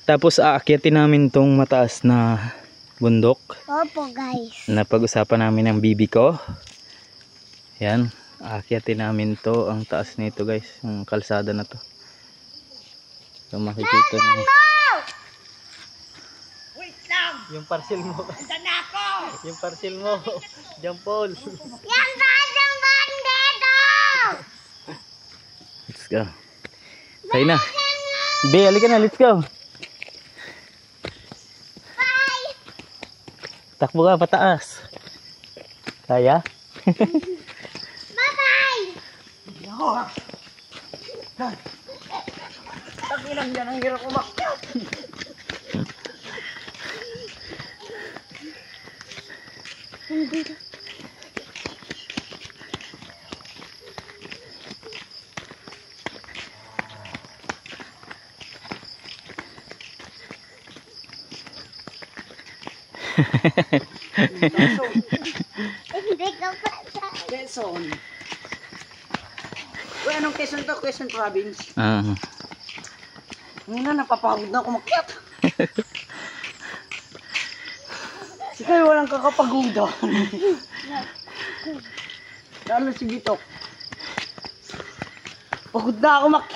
Tapos aakyatin namin tong mataas na bundok. Opo guys. Na pag-usapan namin ng bibi ko. Yan. Aakyatin namin to. Ang taas nito guys. Yung kalsada na to. So makikita nyo. Wait lang! Yung parcel mo. Andan na ako! Yung parcel mo. John Paul. Yan ba ang bandito? Let's go. Kaya na. Be, halika na. Let's go. Bye! Takbo ka pataas. Kaya? Bye-bye! Takilang yan ang hirap umakyat. Hindi ka pa sa... Quezon. Uy, anong Quezon to? Quezon province. Ngayon na, napapagod na ako umakyat. Sige, walang kakapagudan. Lalo si Bitok. Pagod na ako umakyat.